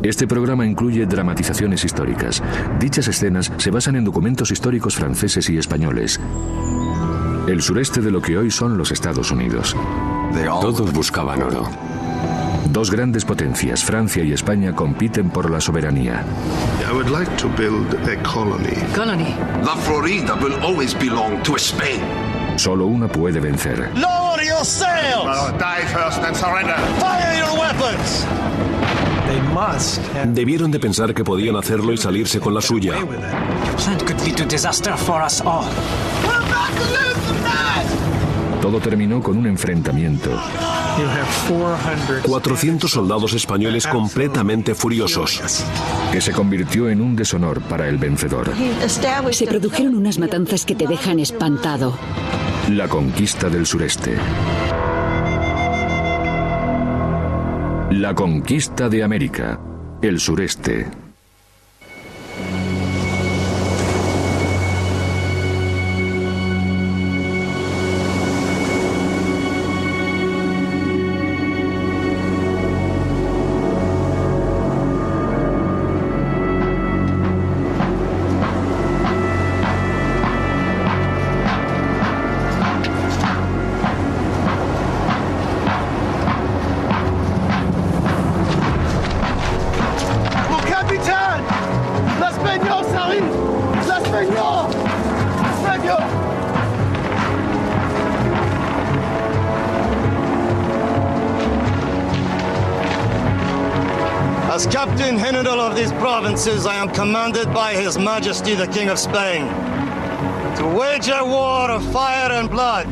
Este programa incluye dramatizaciones históricas. Dichas escenas se basan en documentos históricos franceses y españoles. El sureste de lo que hoy son los Estados Unidos. Todos buscaban oro. Dos grandes potencias, Francia y España, compiten por la soberanía. I would like to build a colony. Colony. La Florida will always belong to Spain. Solo una puede vencer. Lower your sails! Die first and surrender. Fire your weapons! Debieron de pensar que podían hacerlo y salirse con la suya. That could lead to disaster for us all. We're about to lose the match! Todo terminó con un enfrentamiento. 400 soldados españoles completamente furiosos. Que se convirtió en un deshonor para el vencedor. Se produjeron unas matanzas que te dejan espantado. La conquista del sureste. La conquista de América. El sureste. As Captain General of these provinces, I am commanded by His Majesty the King of Spain to wage a war of fire and blood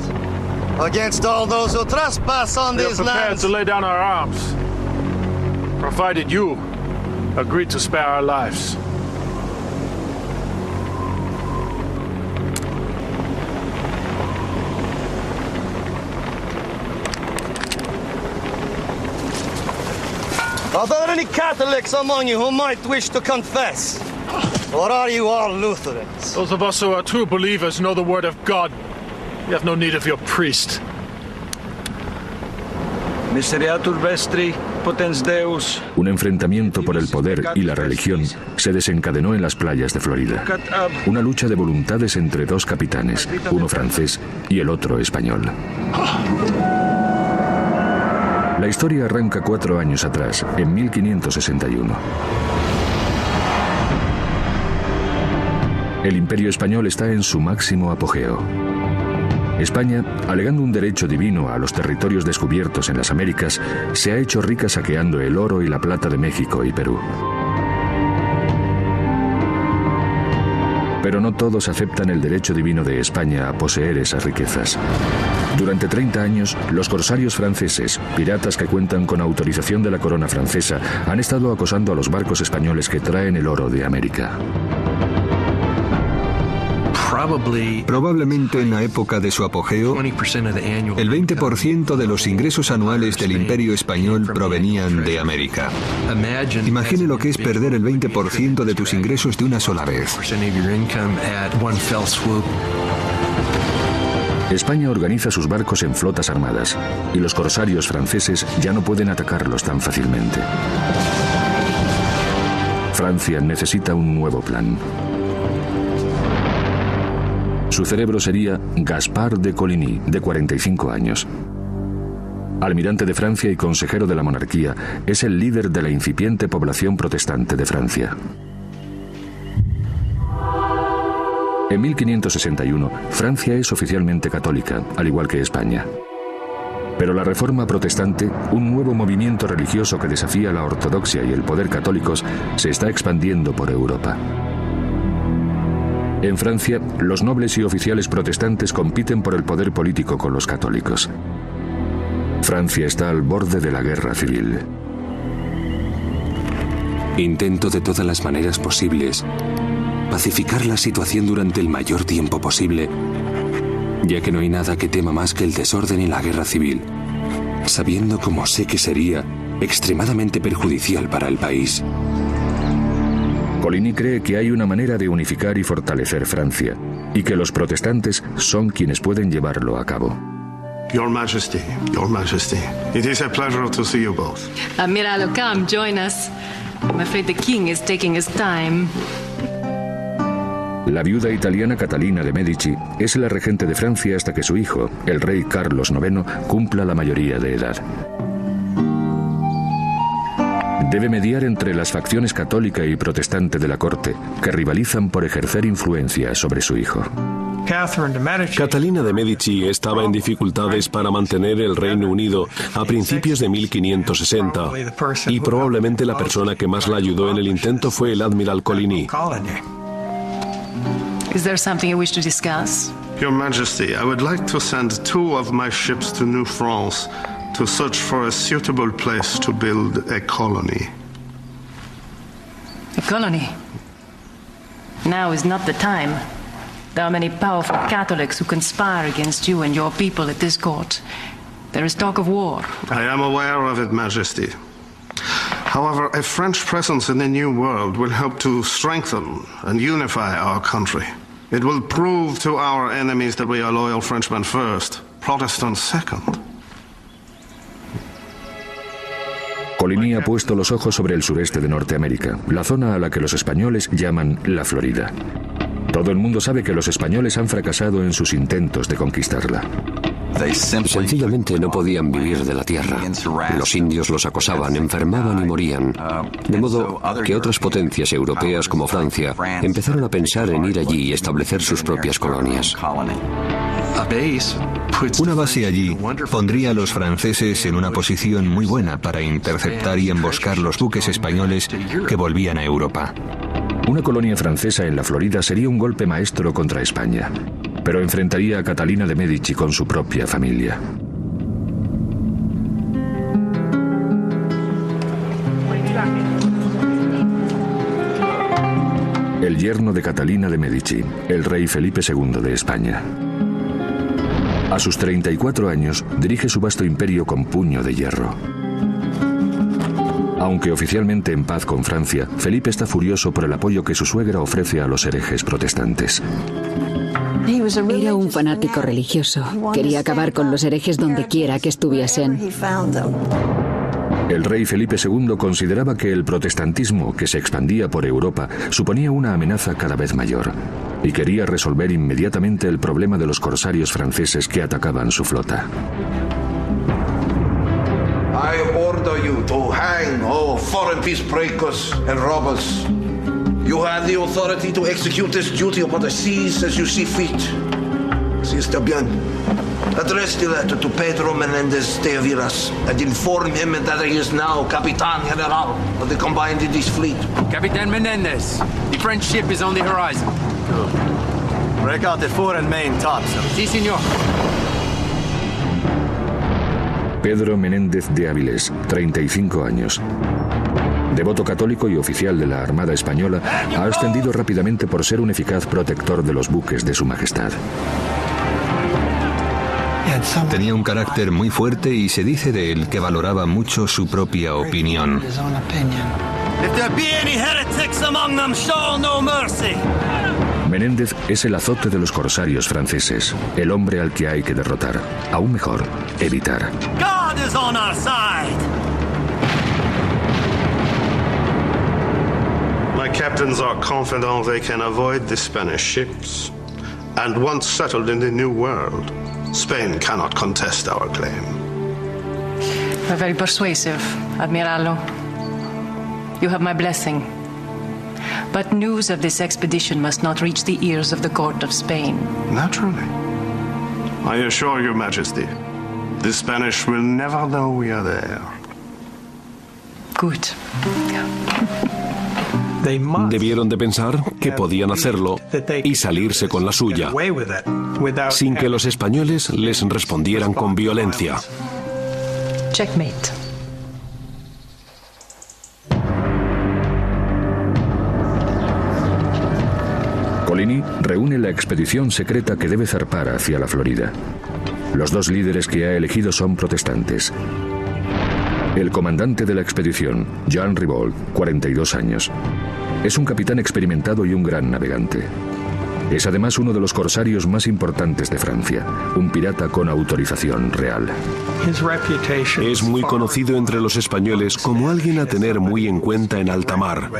against all those who trespass on these lands. We are prepared to lay down our arms, provided you agree to spare our lives. Are there any Catholics among you who might wish to confess? Or are you all Lutherans? Those of us who are true believers know the word of God. We have no need of your priest. Miseriatur vestri, potens Deus. Un enfrentamiento por el poder y la religión se desencadenó en las playas de Florida. Una lucha de voluntades entre dos capitanes, uno francés y el otro español. La historia arranca 4 años atrás, en 1561. El Imperio español está en su máximo apogeo. España, alegando un derecho divino a los territorios descubiertos en las Américas, se ha hecho rica saqueando el oro y la plata de México y Perú. Pero no todos aceptan el derecho divino de España a poseer esas riquezas. Durante 30 años, los corsarios franceses, piratas que cuentan con autorización de la corona francesa, han estado acosando a los barcos españoles que traen el oro de América. Probablemente en la época de su apogeo, el 20% de los ingresos anuales del Imperio Español provenían de América. Imagine lo que es perder el 20% de tus ingresos de una sola vez. España organiza sus barcos en flotas armadas, y los corsarios franceses ya no pueden atacarlos tan fácilmente. Francia necesita un nuevo plan. Su cerebro sería Gaspard de Coligny, de 45 años. Almirante de Francia y consejero de la monarquía, es el líder de la incipiente población protestante de Francia. En 1561, Francia es oficialmente católica, al igual que España. Pero la Reforma Protestante, un nuevo movimiento religioso que desafía la ortodoxia y el poder católicos, se está expandiendo por Europa. En Francia, los nobles y oficiales protestantes compiten por el poder político con los católicos. Francia está al borde de la guerra civil. Intento de todas las maneras posibles pacificar la situación durante el mayor tiempo posible, ya que no hay nada que tema más que el desorden y la guerra civil, sabiendo como sé que sería extremadamente perjudicial para el país. Coligny cree que hay una manera de unificar y fortalecer Francia, y que los protestantes son quienes pueden llevarlo a cabo. Your Majesty, Your Majesty, it is a pleasure to see you both. Amiral Ockham, join us. I'm afraid the king is taking his time. La viuda italiana Catalina de Medici es la regente de Francia hasta que su hijo, el rey Carlos IX, cumpla la mayoría de edad. Debe mediar entre las facciones católica y protestante de la corte, que rivalizan por ejercer influencia sobre su hijo. Catalina de Medici estaba en dificultades para mantener el Reino Unido a principios de 1560 y probablemente la persona que más la ayudó en el intento fue el admiral Coligny. Is there something you wish to discuss? Your Majesty, I would like to send 2 of my ships to New France to search for a suitable place to build a colony. A colony? Now is not the time. There are many powerful Catholics who conspire against you and your people at this court. There is talk of war. I am aware of it, Majesty. However, a French presence in the New World will help to strengthen and unify our country. It will prove to our enemies that we are loyal Frenchmen first, Protestants second. Coligny ha puesto los ojos sobre el sureste de Norteamérica, la zona a la que los españoles llaman la Florida. Todo el mundo sabe que los españoles han fracasado en sus intentos de conquistarla. Sencillamente no podían vivir de la tierra. Los indios los acosaban, enfermaban y morían. De modo que otras potencias europeas como Francia empezaron a pensar en ir allí y establecer sus propias colonias. Una base allí pondría a los franceses en una posición muy buena para interceptar y emboscar los buques españoles que volvían a Europa. Una colonia francesa en la Florida sería un golpe maestro contra España, pero enfrentaría a Catalina de Medici con su propia familia. El yerno de Catalina de Medici, el rey Felipe II de España. A sus 34 años, dirige su vasto imperio con puño de hierro. Aunque oficialmente en paz con Francia, Felipe está furioso por el apoyo que su suegra ofrece a los herejes protestantes. Era un fanático religioso. Quería acabar con los herejes donde quiera que estuviesen. El rey Felipe II consideraba que el protestantismo que se expandía por Europa suponía una amenaza cada vez mayor y quería resolver inmediatamente el problema de los corsarios franceses que atacaban su flota. I order you to hang all foreign peace breakers and robbers. You have the authority to execute this duty upon the seas as you see fit. Si está bien. Address the letter to Pedro Menendez de Aviras and inform him that he is now Capitan General of the Combined Indies Fleet. Capitan Menendez, the French ship is on the horizon. Good. Break out the fore and main topsail. Si, señor. Pedro Menéndez de Avilés, 35 años. Devoto católico y oficial de la Armada Española, ha ascendido rápidamente por ser un eficaz protector de los buques de su majestad. Tenía un carácter muy fuerte y se dice de él que valoraba mucho su propia opinión. Menéndez es el azote de los corsarios franceses, el hombre al que hay que derrotar. Aún mejor, evitar. God is on our side. My captains are confident they can avoid the Spanish ships. And once settled in the New World, Spain cannot contest our claim. You're very persuasive, Admiralo. You have my blessing. But news of this expedition must not reach the ears of the court of Spain. Naturally. I assure you, Majesty, the Spanish will never know we are there. Good. Debieron de pensar que podían hacerlo y salirse con la suya, sin que los españoles les respondieran con violencia. Checkmate. Coligny reúne la expedición secreta que debe zarpar hacia la Florida. Los dos líderes que ha elegido son protestantes. El comandante de la expedición, Jean Ribault, 42 años. Es un capitán experimentado y un gran navegante. Es además uno de los corsarios más importantes de Francia, un pirata con autorización real. Es muy conocido entre los españoles como alguien a tener muy en cuenta en alta mar.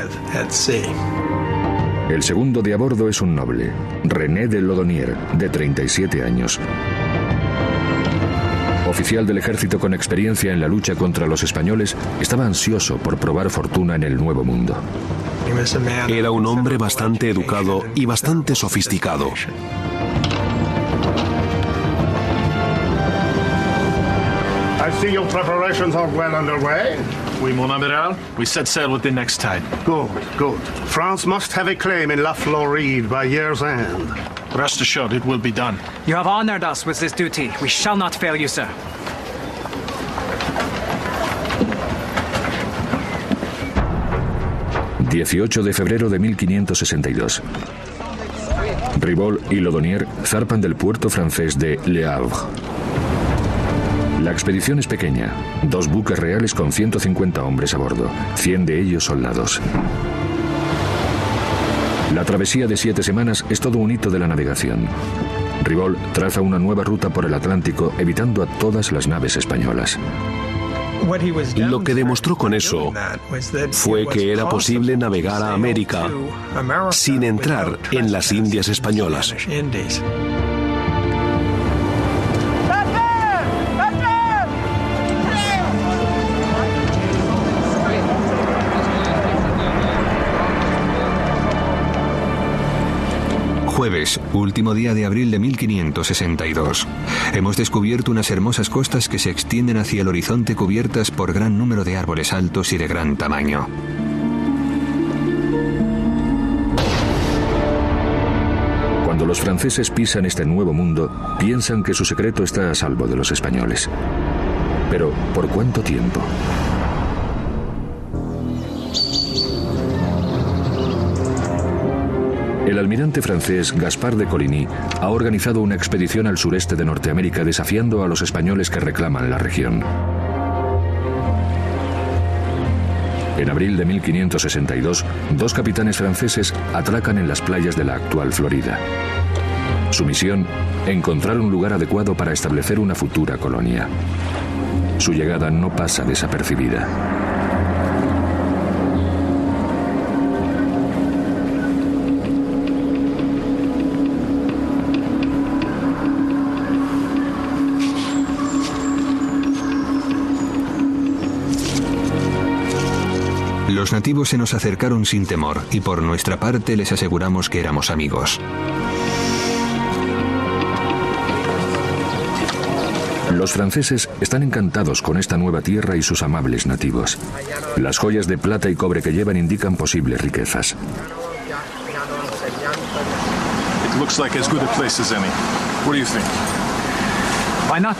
El segundo de a bordo es un noble, René de Laudonnière, de 37 años. Oficial del ejército con experiencia en la lucha contra los españoles, estaba ansioso por probar fortuna en el Nuevo Mundo. Era un hombre bastante educado y bastante sofisticado. I see your preparations are well underway. Oui, mon amiral. We set sail with the next tide. Good, good. France must have a claim in La Floride by year's end. Rest assured, it will be done. You have honored us with this duty. We shall not fail you, sir. ...18 de febrero de 1562. Ribault y Laudonnière zarpan del puerto francés de Le Havre. La expedición es pequeña, 2 buques reales con 150 hombres a bordo, 100 de ellos soldados. La travesía de 7 semanas es todo un hito de la navegación. Ribault traza una nueva ruta por el Atlántico, evitando a todas las naves españolas. Lo que demostró con eso fue que era posible navegar a América sin entrar en las Indias españolas. Jueves, último día de abril de 1562. Hemos descubierto unas hermosas costas que se extienden hacia el horizonte cubiertas por gran número de árboles altos y de gran tamaño. Cuando los franceses pisan este nuevo mundo, piensan que su secreto está a salvo de los españoles. Pero, ¿por cuánto tiempo? El almirante francés Gaspard de Coligny ha organizado una expedición al sureste de Norteamérica desafiando a los españoles que reclaman la región. En abril de 1562, 2 capitanes franceses atracan en las playas de la actual Florida. Su misión, encontrar un lugar adecuado para establecer una futura colonia. Su llegada no pasa desapercibida. Los nativos se nos acercaron sin temor y por nuestra parte les aseguramos que éramos amigos. Los franceses están encantados con esta nueva tierra y sus amables nativos. Las joyas de plata y cobre que llevan indican posibles riquezas. It looks like as good a place as any. What do you think? Why not?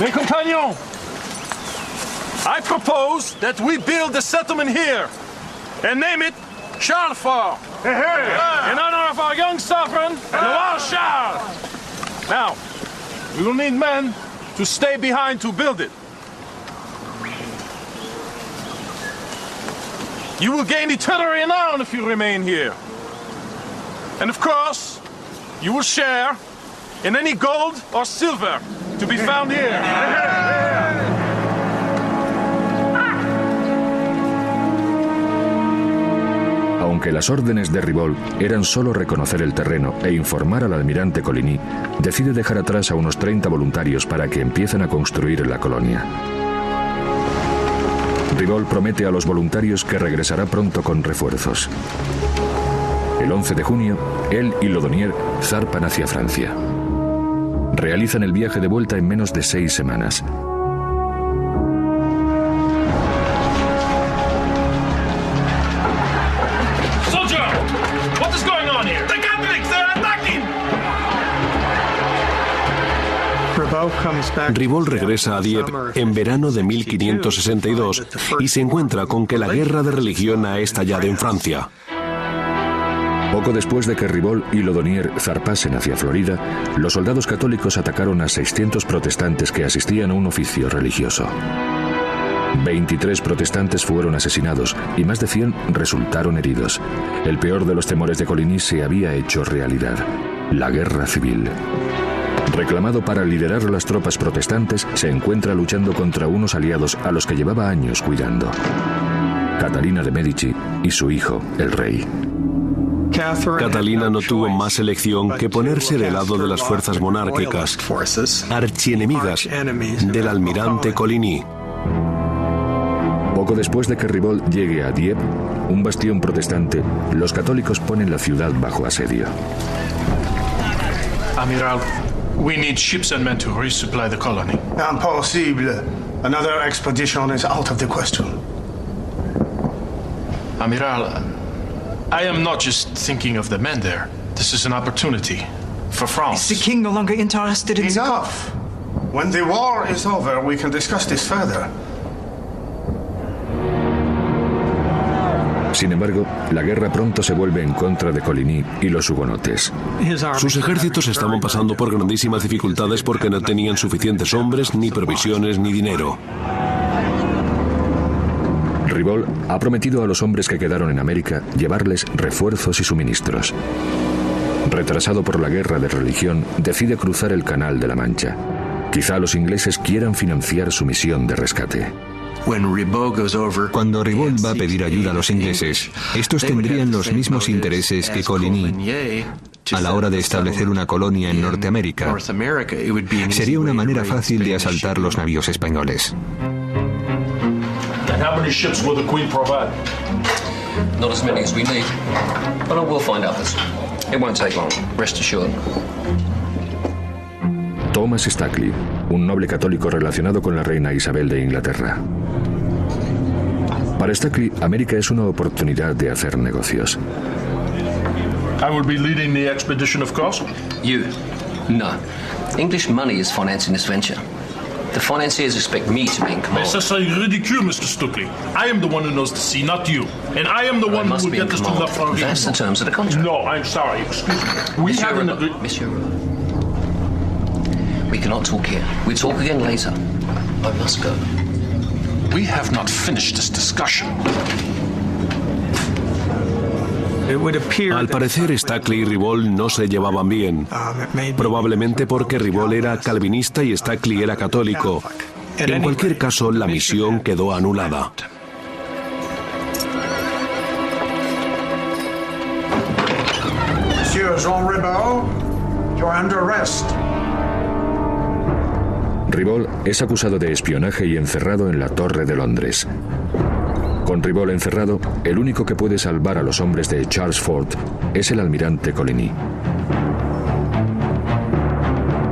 Mes compagnons, I propose that we build a settlement here and name it Charlesfort, in honor of our young sovereign, Noir Charles. Now, we will need men to stay behind to build it. You will gain eternal renown if you remain here. And of course, you will share in any gold or silver to be found here. Aunque las órdenes de Ribault eran solo reconocer el terreno e informar al almirante Coligny, decide dejar atrás a unos 30 voluntarios para que empiecen a construir la colonia. Ribault promete a los voluntarios que regresará pronto con refuerzos. El 11 de junio, él y Laudonnière zarpan hacia Francia. Realizan el viaje de vuelta en menos de 6 semanas. Ribault regresa a Dieppe en verano de 1562 y se encuentra con que la guerra de religión ha estallado en Francia. Poco después de que Ribault y Laudonnière zarpasen hacia Florida, los soldados católicos atacaron a 600 protestantes que asistían a un oficio religioso. 23 protestantes fueron asesinados y más de 100 resultaron heridos. El peor de los temores de Coligny se había hecho realidad: la guerra civil. Reclamado para liderar las tropas protestantes, se encuentra luchando contra unos aliados a los que llevaba años cuidando: Catalina de Medici y su hijo, el rey. Catalina no tuvo más elección que ponerse del lado de las fuerzas monárquicas, archienemigas del almirante Coligny. Poco después de que Ribault llegue a Dieppe, un bastión protestante, los católicos ponen la ciudad bajo asedio. Amiral, we need ships and men to resupply the colony. Impossible. Another expedition is out of the question. Amiral, I am not just thinking of the men there. This is an opportunity for France. Is the king no longer interested in... Enough! When the war is over, we can discuss this further. Sin embargo, la guerra pronto se vuelve en contra de Coligny y los hugonotes. Sus ejércitos estaban pasando por grandísimas dificultades porque no tenían suficientes hombres, ni provisiones, ni dinero. Ribault ha prometido a los hombres que quedaron en América llevarles refuerzos y suministros. Retrasado por la guerra de religión, decide cruzar el Canal de la Mancha. Quizá los ingleses quieran financiar su misión de rescate. Cuando Ribault va a pedir ayuda a los ingleses, estos tendrían los mismos intereses que Coligny a la hora de establecer una colonia en Norteamérica. Sería una manera fácil de asaltar los navíos españoles. And how many ships will the Queen provide? Not as many as we need, but I will find others. It won't take long, rest assured. Thomas Stakely, un noble católico relacionado con la reina Isabel de Inglaterra. Para Stakely, América es una oportunidad de hacer negocios. I will be leading the expedition, of course. You? No. English money is financing this venture. The financiers expect me to be in command. Mais ça serait ridicule, Mr. Stukely. I am the one who knows the sea, not you. And I am the one who will get this to La France. That's the terms of the contract. No, I'm sorry. Excuse me. We have an agreement. Monsieur Ribault. We cannot talk here. We talk again later. I must go. We have not finished this discussion. Al parecer, Stakely y Ribault no se llevaban bien. Probablemente porque Ribault era calvinista y Stakely era católico. En cualquier caso, la misión quedó anulada. Monsieur Jean Ribault, you are under arrest. Ribault es acusado de espionaje y encerrado en la Torre de Londres. Con Ribault encerrado, el único que puede salvar a los hombres de Charles Fort es el almirante Coligny.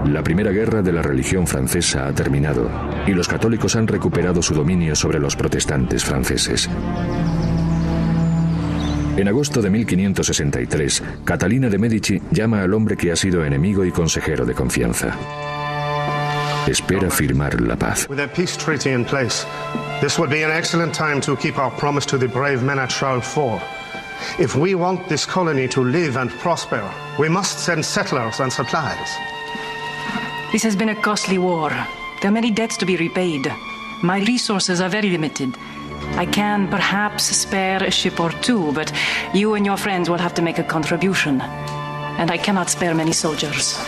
La primera guerra de la religión francesa ha terminado y los católicos han recuperado su dominio sobre los protestantes franceses. En agosto de 1563, Catalina de Medici llama al hombre que ha sido enemigo y consejero de confianza. Espera firmar la paz. With a peace treaty in place, this would be an excellent time to keep our promise to the brave men at Charles Fort. If we want this colony to live and prosper, we must send settlers and supplies. This has been a costly war. There are many debts to be repaid. My resources are very limited. I can perhaps spare a ship or two, but you and your friends will have to make a contribution. And I cannot spare many soldiers.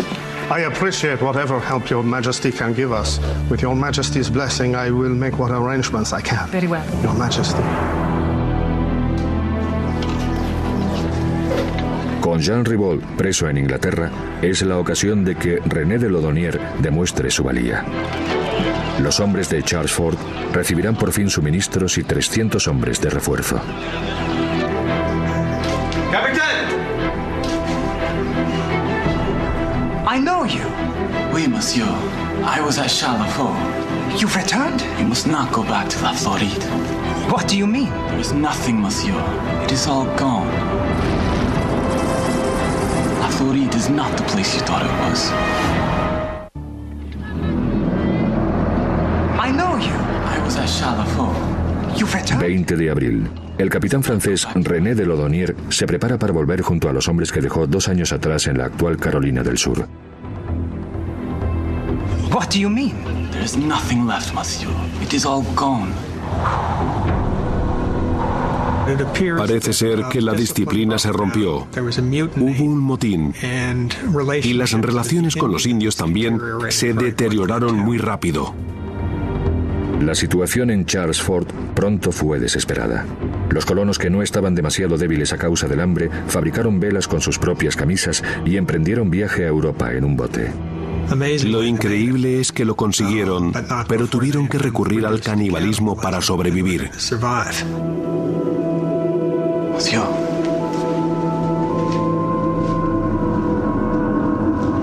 I appreciate whatever help Your Majesty can give us. With Your Majesty's blessing, I will make what arrangements I can. Very well. Your Majesty. Con Jean Ribault preso en Inglaterra, es la ocasión de que René de Laudonnière demuestre su valía. Los hombres de Charles Fort recibirán por fin suministros y 300 hombres de refuerzo. I know you. Oui, monsieur. I was at Chalafaux. You've returned? You must not go back to La Floride. What do you mean? There is nothing, monsieur. It is all gone. La Floride is not the place you thought it was. I know you. I was at Chalafaux. You've returned? 20 de abril. El capitán francés René de Laudonnière se prepara para volver junto a los hombres que dejó 2 años atrás en la actual Carolina del Sur. What do you mean? There is nothing left, monsieur. It is all gone. Parece ser que la disciplina se rompió. Hubo un motín y las relaciones con los indios también se deterioraron muy rápido. La situación en Charles Fort pronto fue desesperada. Los colonos, que no estaban demasiado débiles a causa del hambre, fabricaron velas con sus propias camisas y emprendieron viaje a Europa en un bote. Lo increíble es que lo consiguieron, pero tuvieron que recurrir al canibalismo para sobrevivir. Monsieur.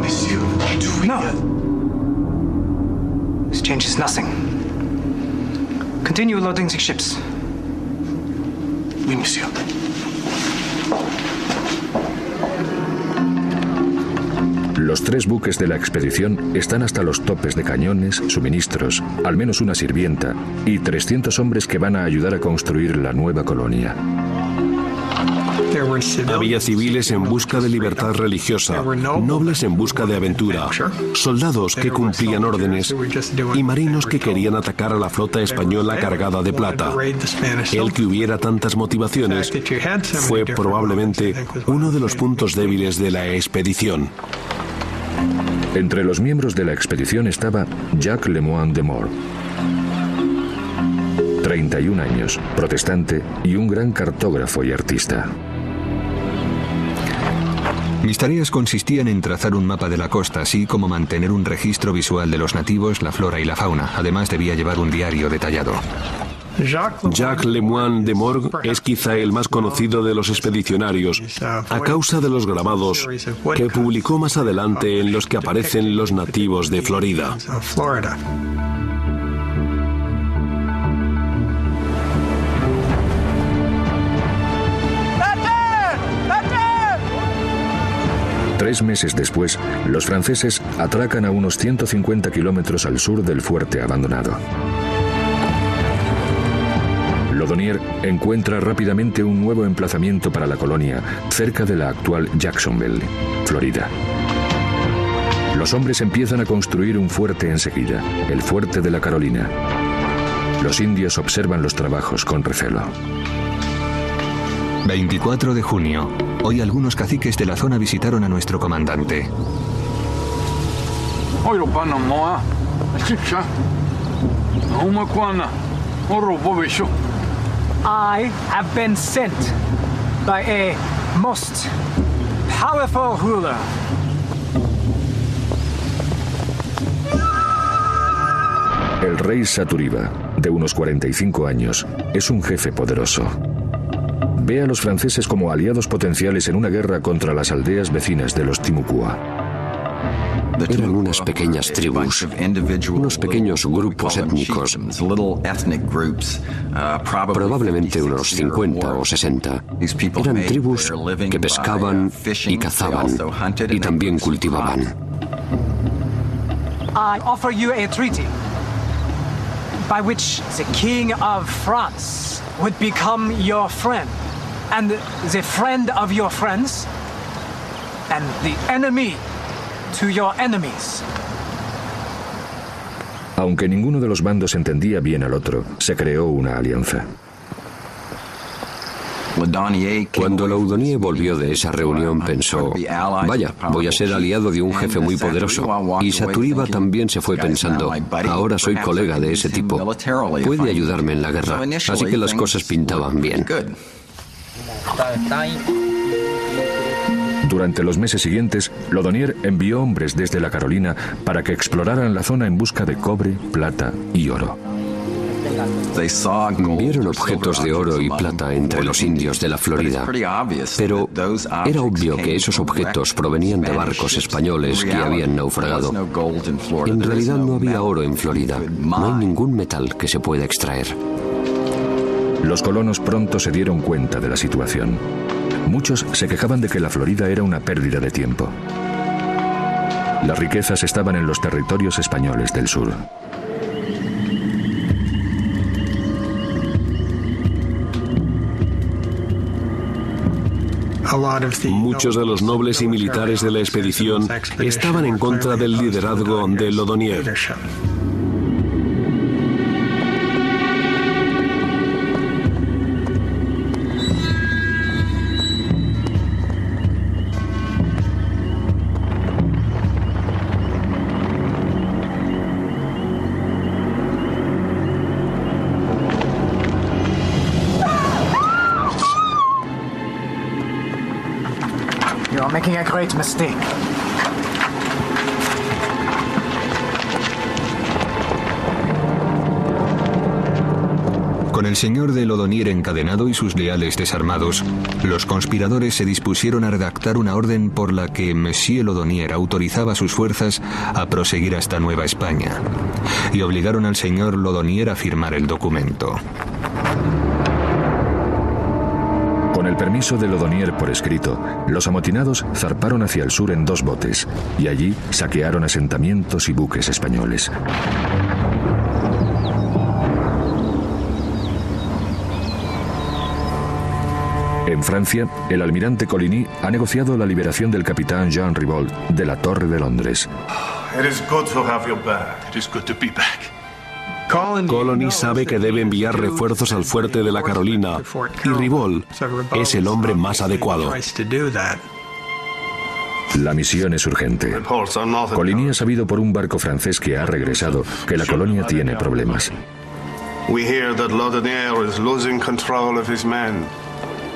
Monsieur, No. This changes nothing. Continue loading the ships. Oui, monsieur. Los 3 buques de la expedición están hasta los topes de cañones, suministros, al menos una sirvienta y 300 hombres que van a ayudar a construir la nueva colonia. Había civiles en busca de libertad religiosa, nobles en busca de aventura, soldados que cumplían órdenes y marinos que querían atacar a la flota española cargada de plata. El que hubiera tantas motivaciones fue probablemente uno de los puntos débiles de la expedición. Entre los miembros de la expedición estaba Jacques Lemoine de More. 31 años, protestante y un gran cartógrafo y artista. Mis tareas consistían en trazar un mapa de la costa, así como mantener un registro visual de los nativos, la flora y la fauna. Además, debía llevar un diario detallado. Jacques Lemoine de More es quizá el más conocido de los expedicionarios a causa de los grabados que publicó más adelante en los que aparecen los nativos de Florida. Tres meses después, los franceses atracan a unos 150 kilómetros al sur del fuerte abandonado. Laudonnière encuentra rápidamente un nuevo emplazamiento para la colonia, cerca de la actual Jacksonville, Florida. Los hombres empiezan a construir un fuerte enseguida, el Fuerte de la Carolina. Los indios observan los trabajos con recelo. 24 de junio. Hoy algunos caciques de la zona visitaron a nuestro comandante. I have been sent by a most powerful ruler. El rey Saturiba, de unos 45 años, es un jefe poderoso. Ve a los franceses como aliados potenciales en una guerra contra las aldeas vecinas de los Timucua. Eran unas pequeñas tribus, unos pequeños grupos étnicos, probablemente unos 50 o 60. Eran tribus que pescaban y cazaban y también cultivaban. I offer you a treaty by which the King of France would become your friend, and the friend of your friends, and the enemy to your enemies. Aunque ninguno de los bandos entendía bien al otro, se creó una alianza. Cuando Laudonnière volvió de esa reunión pensó, vaya, voy a ser aliado de un jefe muy poderoso. Y Saturiba también se fue pensando, ahora soy colega de ese tipo, puede ayudarme en la guerra. Así que las cosas pintaban bien. Durante los meses siguientes, Laudonnière envió hombres desde la Carolina para que exploraran la zona en busca de cobre, plata y oro. Vieron objetos de oro y plata entre los indios de la Florida, pero era obvio que esos objetos provenían de barcos españoles que habían naufragado. En realidad no había oro en Florida, no hay ningún metal que se pueda extraer. Los colonos pronto se dieron cuenta de la situación. Muchos se quejaban de que la Florida era una pérdida de tiempo. Las riquezas estaban en los territorios españoles del sur. Muchos de los nobles y militares de la expedición estaban en contra del liderazgo de Laudonnière. You're making a great mistake. Con el señor de Laudonnière encadenado y sus leales desarmados, los conspiradores se dispusieron a redactar una orden por la que Monsieur Laudonnière autorizaba a sus fuerzas a proseguir hasta Nueva España, y obligaron al señor Laudonnière a firmar el documento. Con el permiso de Laudonnière por escrito, los amotinados zarparon hacia el sur en 2 botes, y allí saquearon asentamientos y buques españoles. En Francia, el almirante Coligny ha negociado la liberación del capitán Jean Ribault de la Torre de Londres. Coligny sabe que debe enviar refuerzos al fuerte de la Carolina y Ribault es el hombre más adecuado. La misión es urgente. Coligny ha sabido por un barco francés que ha regresado que la colonia tiene problemas. We hear that Laudonnière is losing control of his men.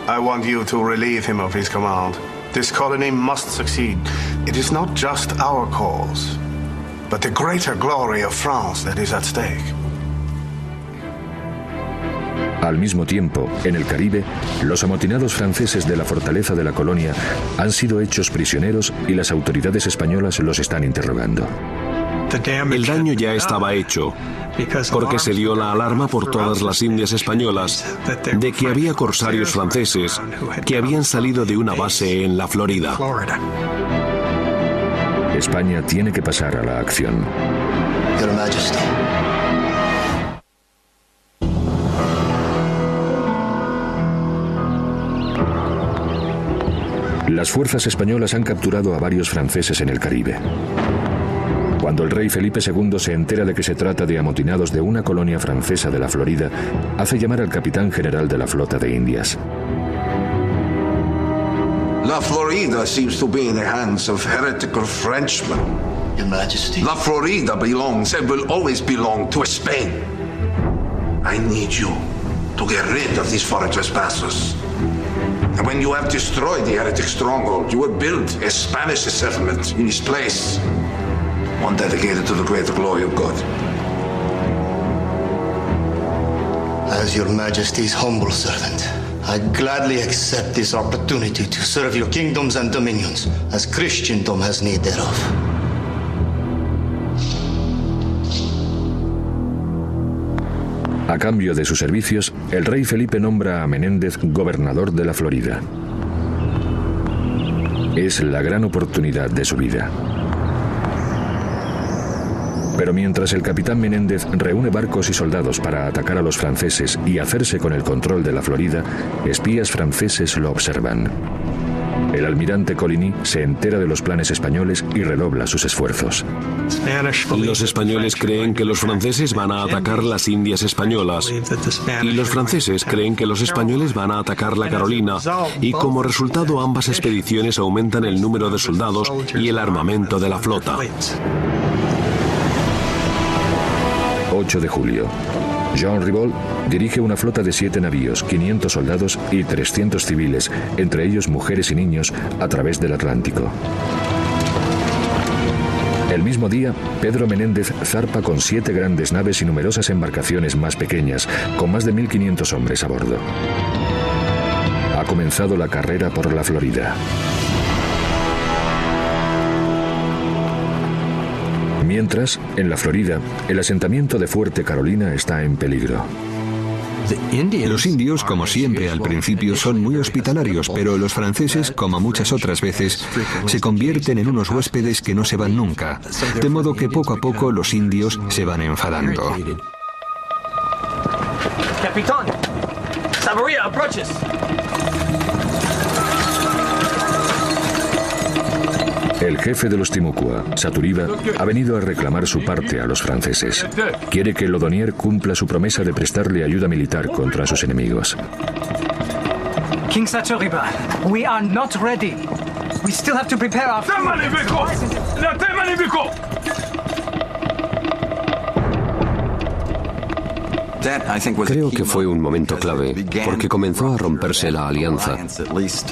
I want you to relieve him of his command. This colony must succeed. It is not just our cause, but the greater glory of France that is at stake. Al mismo tiempo, en el Caribe, los amotinados franceses de la fortaleza de la colonia han sido hechos prisioneros y las autoridades españolas los están interrogando. El daño ya estaba hecho, porque se dio la alarma por todas las Indias españolas de que había corsarios franceses que habían salido de una base en la Florida. España tiene que pasar a la acción. Your Majesty. Las fuerzas españolas han capturado a varios franceses en el Caribe. Cuando el rey Felipe II se entera de que se trata de amotinados de una colonia francesa de la Florida, hace llamar al capitán general de la flota de Indias. La Florida seems to be in the hands of heretical Frenchmen. Your Majesty. La Florida belongs and will always belong to Spain. I need you to get rid of these foreign trespassers. And when you have destroyed the heretic stronghold, you will build a Spanish settlement in its place. One dedicated to the greater glory of God. As Your Majesty's humble servant, I gladly accept this opportunity to serve your kingdoms and dominions, as Christendom has need thereof. A cambio de sus servicios, el rey Felipe nombra a Menéndez gobernador de la Florida. Es la gran oportunidad de su vida. Pero mientras el capitán Menéndez reúne barcos y soldados para atacar a los franceses y hacerse con el control de la Florida, espías franceses lo observan. El almirante Coligny se entera de los planes españoles y redobla sus esfuerzos. Los españoles creen que los franceses van a atacar las Indias españolas y los franceses creen que los españoles van a atacar la Carolina, y como resultado ambas expediciones aumentan el número de soldados y el armamento de la flota. 8 de julio. Jean Ribault dirige una flota de 7 navíos, 500 soldados y 300 civiles, entre ellos mujeres y niños, a través del Atlántico. El mismo día, Pedro Menéndez zarpa con 7 grandes naves y numerosas embarcaciones más pequeñas, con más de 1.500 hombres a bordo. Ha comenzado la carrera por la Florida. Mientras, en la Florida, el asentamiento de Fuerte Carolina está en peligro. Los indios, como siempre al principio, son muy hospitalarios, pero los franceses, como muchas otras veces, se convierten en unos huéspedes que no se van nunca, de modo que poco a poco los indios se van enfadando. Capitán, Savaria approaches. El jefe de los Timucua, Saturiba, ha venido a reclamar su parte a los franceses. Quiere que Laudonnière cumpla su promesa de prestarle ayuda militar contra sus enemigos. King Saturiba, we are not ready. We still have to prepare our... La Creo que fue un momento clave, porque comenzó a romperse la alianza,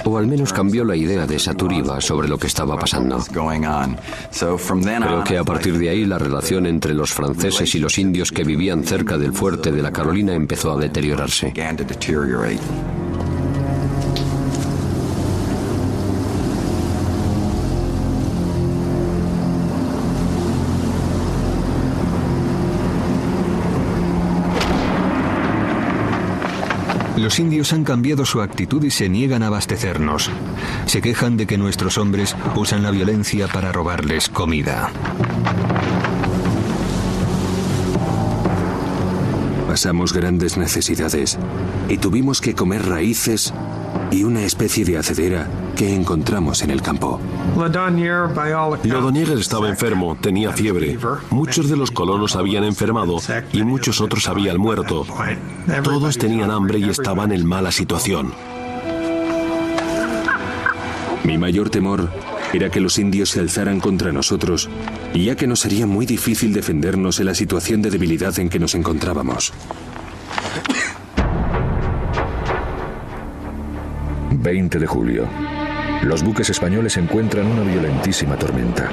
o al menos cambió la idea de Saturíba sobre lo que estaba pasando. Creo que a partir de ahí la relación entre los franceses y los indios que vivían cerca del fuerte de la Carolina empezó a deteriorarse. Los indios han cambiado su actitud y se niegan a abastecernos. Se quejan de que nuestros hombres usan la violencia para robarles comida. Pasamos grandes necesidades y tuvimos que comer raíces y una especie de hacedera que encontramos en el campo. Laudonnière estaba enfermo, tenía fiebre. Muchos de los colonos habían enfermado y muchos otros habían muerto. Todos tenían hambre y estaban en mala situación. Mi mayor temor era que los indios se alzaran contra nosotros, ya que nos sería muy difícil defendernos en la situación de debilidad en que nos encontrábamos. 20 de julio. Los buques españoles encuentran una violentísima tormenta.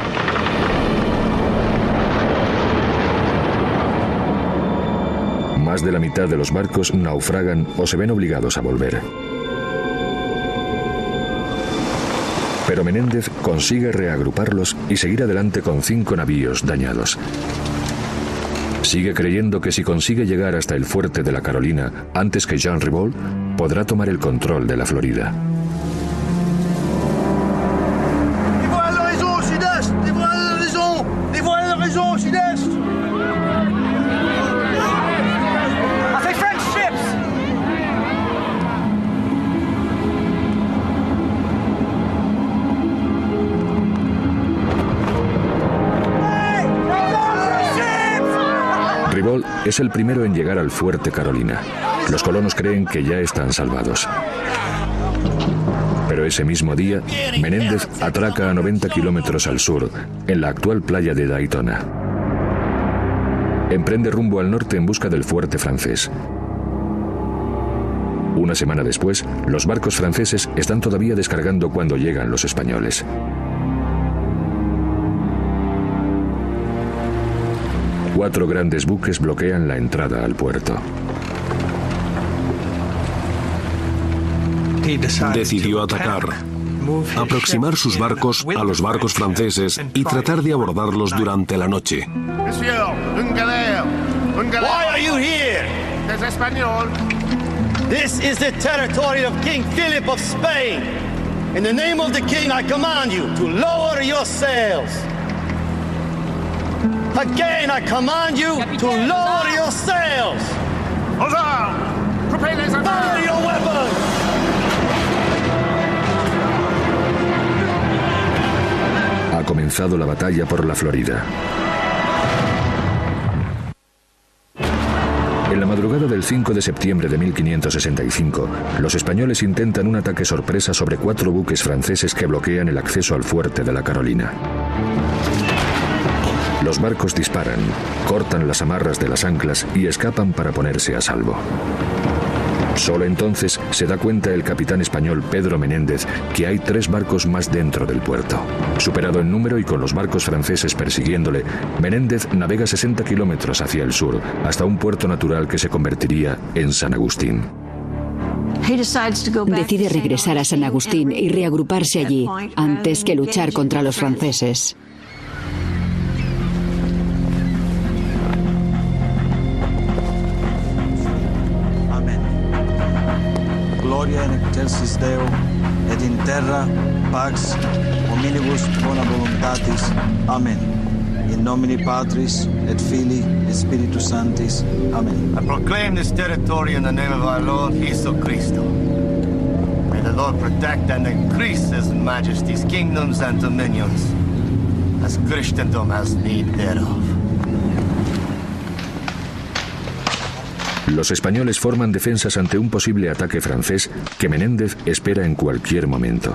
Más de la mitad de los barcos naufragan o se ven obligados a volver. Pero Menéndez consigue reagruparlos y seguir adelante con 5 navíos dañados. Sigue creyendo que si consigue llegar hasta el fuerte de la Carolina antes que Jean Ribault, podrá tomar el control de la Florida. Ribault es el primero en llegar al fuerte Carolina. Los colonos creen que ya están salvados. Pero ese mismo día, Menéndez atraca a 90 kilómetros al sur, en la actual playa de Daytona. Emprende rumbo al norte en busca del fuerte francés. Una semana después, los barcos franceses están todavía descargando cuando llegan los españoles. Cuatro grandes buques bloquean la entrada al puerto. Decidió atacar, aproximar sus barcos a los barcos franceses y tratar de abordarlos durante la noche. Why are you here? Es español. This is the territory of King Philip of Spain. In the name of the king, I command you to lower your sails. Again, I command you to lower your sails. Fire your weapons! Ha comenzado la batalla por la Florida. En la madrugada del 5 de septiembre de 1565, los españoles intentan un ataque sorpresa sobre 4 buques franceses que bloquean el acceso al fuerte de la Carolina. Los barcos disparan, cortan las amarras de las anclas y escapan para ponerse a salvo. Solo entonces se da cuenta el capitán español Pedro Menéndez que hay 3 barcos más dentro del puerto. Superado en número y con los barcos franceses persiguiéndole, Menéndez navega 60 kilómetros hacia el sur, hasta un puerto natural que se convertiría en San Agustín. Decide regresar a San Agustín y reagruparse allí, antes que luchar contra los franceses. Gloria in excelsis Deo, et in terra pax hominibus bona voluntatis. Amen. In nomine Patris et Filii et Spiritus Sanctis. Amen. I proclaim this territory in the name of our Lord Jesus Christ. May the Lord protect and increase His Majesty's kingdoms and dominions, as Christendom has need thereof. Los españoles forman defensas ante un posible ataque francés que Menéndez espera en cualquier momento.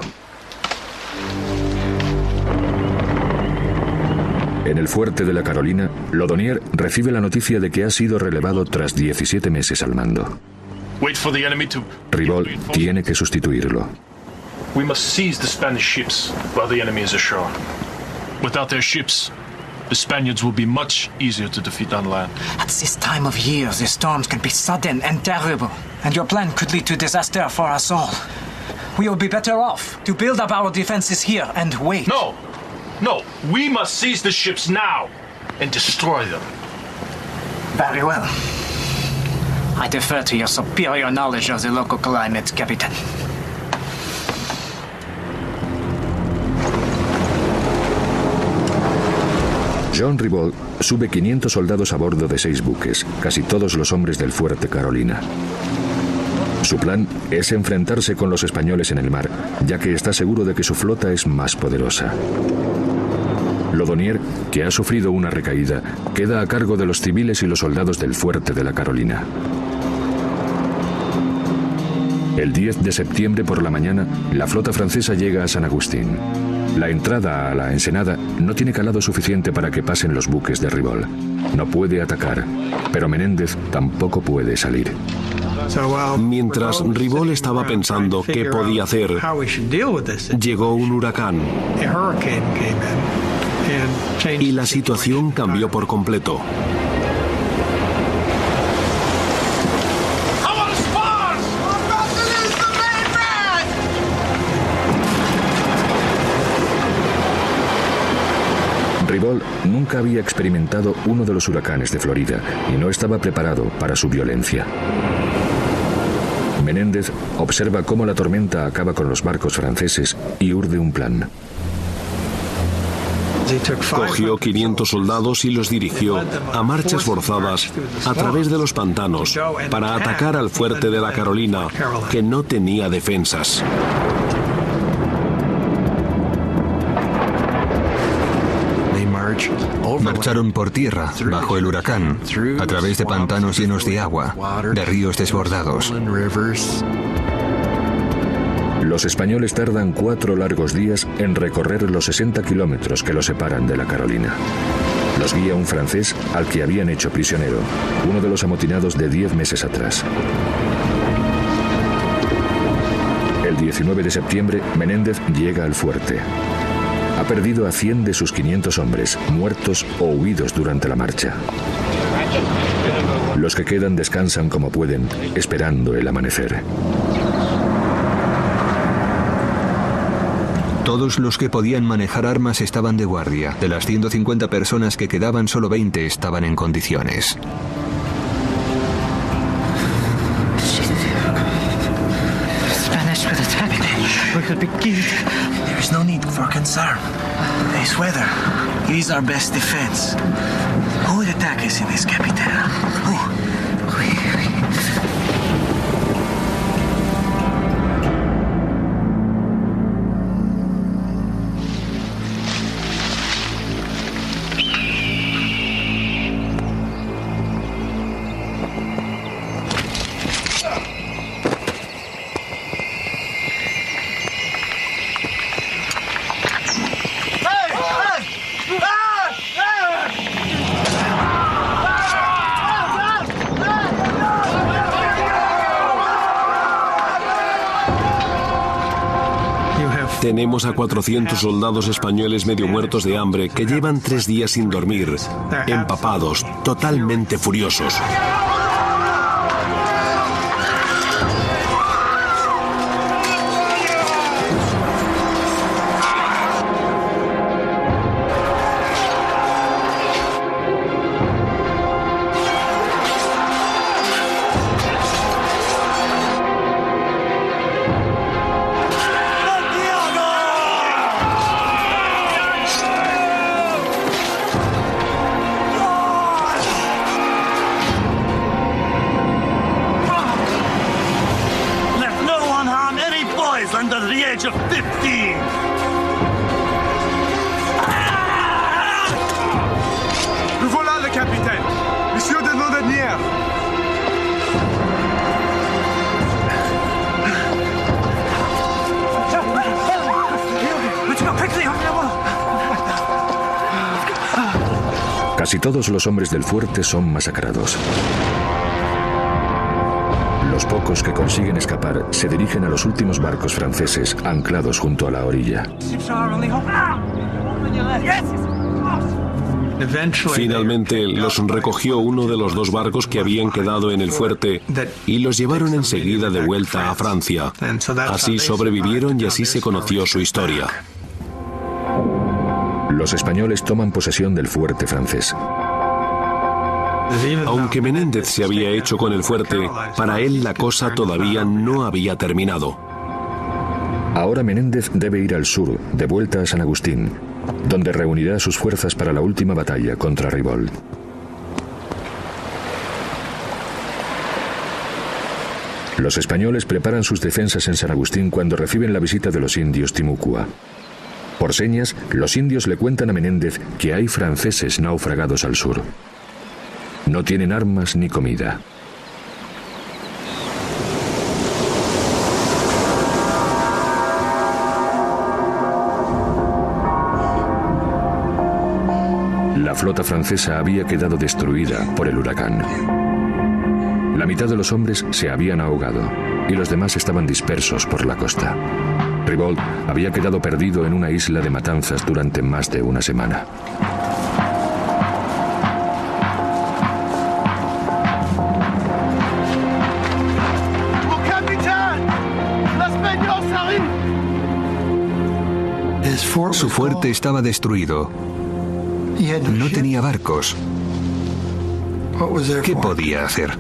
En el fuerte de la Carolina, Laudonnière recibe la noticia de que ha sido relevado tras 17 meses al mando. Ribault tiene que sustituirlo. We must seize the Spanish ships while the enemy is ashore. Without their ships, the Spaniards will be much easier to defeat on land. At this time of year, the storms can be sudden and terrible, and your plan could lead to disaster for us all. We will be better off to build up our defenses here and wait. No! No! We must seize the ships now and destroy them. Very well. I defer to your superior knowledge of the local climate, Captain. Jean Ribault sube 500 soldados a bordo de 6 buques, casi todos los hombres del fuerte Carolina. Su plan es enfrentarse con los españoles en el mar, ya que está seguro de que su flota es más poderosa. Laudonnière, que ha sufrido una recaída, queda a cargo de los civiles y los soldados del fuerte de la Carolina. El 10 de septiembre por la mañana, la flota francesa llega a San Agustín. La entrada a la ensenada no tiene calado suficiente para que pasen los buques de Ribault. No puede atacar, pero Menéndez tampoco puede salir. Mientras Ribault estaba pensando qué podía hacer, llegó un huracán y la situación cambió por completo. Ribault nunca había experimentado uno de los huracanes de Florida y no estaba preparado para su violencia. Menéndez observa cómo la tormenta acaba con los barcos franceses y urde un plan. Cogió 500 soldados y los dirigió a marchas forzadas a través de los pantanos para atacar al fuerte de la Carolina, que no tenía defensas. Marcharon por tierra, bajo el huracán, a través de pantanos llenos de agua, de ríos desbordados. Los españoles tardan 4 largos días en recorrer los 60 kilómetros que los separan de la Carolina. Los guía un francés al que habían hecho prisionero, uno de los amotinados de 10 meses atrás. El 19 de septiembre, Menéndez llega al fuerte. Ha perdido a 100 de sus 500 hombres, muertos o huidos durante la marcha. Los que quedan descansan como pueden, esperando el amanecer. Todos los que podían manejar armas estaban de guardia. De las 150 personas que quedaban, solo 20 estaban en condiciones. There is no need for concern. This weather is our best defense. Who would attack us in this, Captain? Who? Tenemos a 400 soldados españoles medio muertos de hambre que llevan 3 días sin dormir, empapados, totalmente furiosos. Under the age of 15. Nous voilà, le capitaine. Monsieur de Laudonnière. Let's go quickly. Casi todos los hombres del fuerte son masacrados. Los pocos que consiguen escapar se dirigen a los últimos barcos franceses anclados junto a la orilla. Finalmente los recogió uno de los 2 barcos que habían quedado en el fuerte y los llevaron enseguida de vuelta a Francia. Así sobrevivieron y así se conoció su historia. Los españoles toman posesión del fuerte francés. Aunque Menéndez se había hecho con el fuerte, para él la cosa todavía no había terminado. Ahora Menéndez debe ir al sur, de vuelta a San Agustín, donde reunirá sus fuerzas para la última batalla contra Ribault. Los españoles preparan sus defensas en San Agustín cuando reciben la visita de los indios Timucua. Por señas, los indios le cuentan a Menéndez que hay franceses naufragados al sur. No tienen armas ni comida. La flota francesa había quedado destruida por el huracán. La mitad de los hombres se habían ahogado y los demás estaban dispersos por la costa. Ribault había quedado perdido en una isla de matanzas durante más de una semana. Su fuerte estaba destruido. No tenía barcos. ¿Qué podía hacer?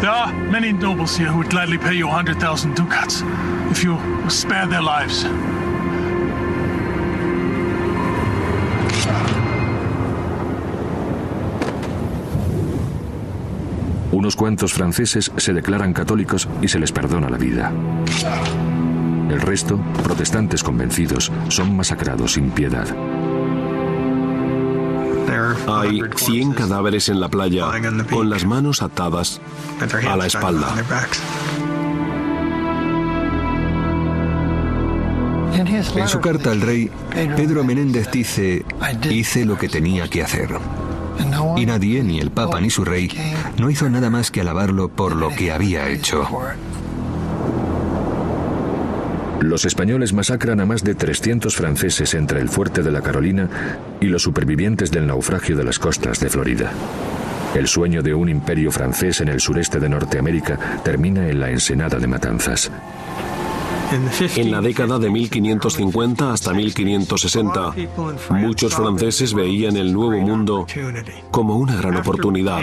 There are many nobles here who would gladly pay you 100,000 ducats if you spare their lives. Unos cuantos franceses se declaran católicos y se les perdona la vida. El resto, protestantes convencidos, son masacrados sin piedad. Hay 100 cadáveres en la playa, con las manos atadas a la espalda. En su carta al rey, Pedro Menéndez dice: hice lo que tenía que hacer. Y nadie, ni el Papa ni su rey, no hizo nada más que alabarlo por lo que había hecho. Los españoles masacran a más de 300 franceses entre el fuerte de la Carolina y los supervivientes del naufragio de las costas de Florida. El sueño de un imperio francés en el sureste de Norteamérica termina en la ensenada de matanzas. En la década de 1550 hasta 1560, muchos franceses veían el Nuevo Mundo como una gran oportunidad.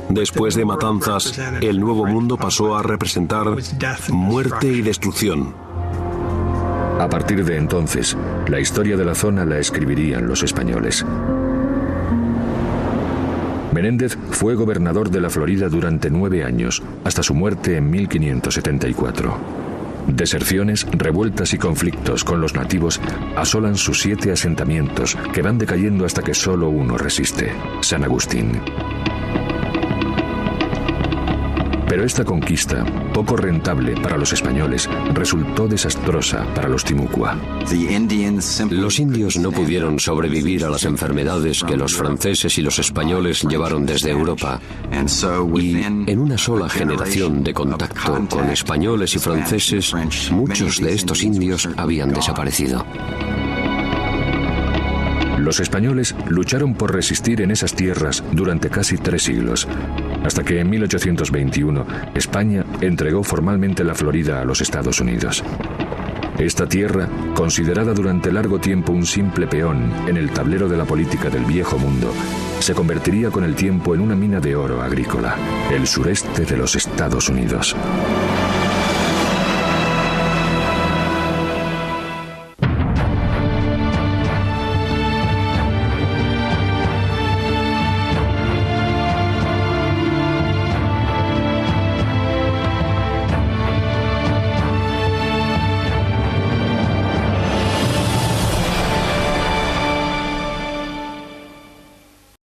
Después de Matanzas, el Nuevo Mundo pasó a representar muerte y destrucción. A partir de entonces, la historia de la zona la escribirían los españoles. Menéndez fue gobernador de la Florida durante 9 años, hasta su muerte en 1574. Deserciones, revueltas y conflictos con los nativos asolan sus 7 asentamientos, que van decayendo hasta que solo uno resiste: San Agustín. Pero esta conquista, poco rentable para los españoles, resultó desastrosa para los Timucua. Los indios no pudieron sobrevivir a las enfermedades que los franceses y los españoles llevaron desde Europa. Y en una sola generación de contacto con españoles y franceses, muchos de estos indios habían desaparecido. Los españoles lucharon por resistir en esas tierras durante casi 3 siglos, hasta que en 1821 España entregó formalmente la Florida a los Estados Unidos. Esta tierra, considerada durante largo tiempo un simple peón en el tablero de la política del Viejo Mundo, se convertiría con el tiempo en una mina de oro agrícola, el sureste de los Estados Unidos.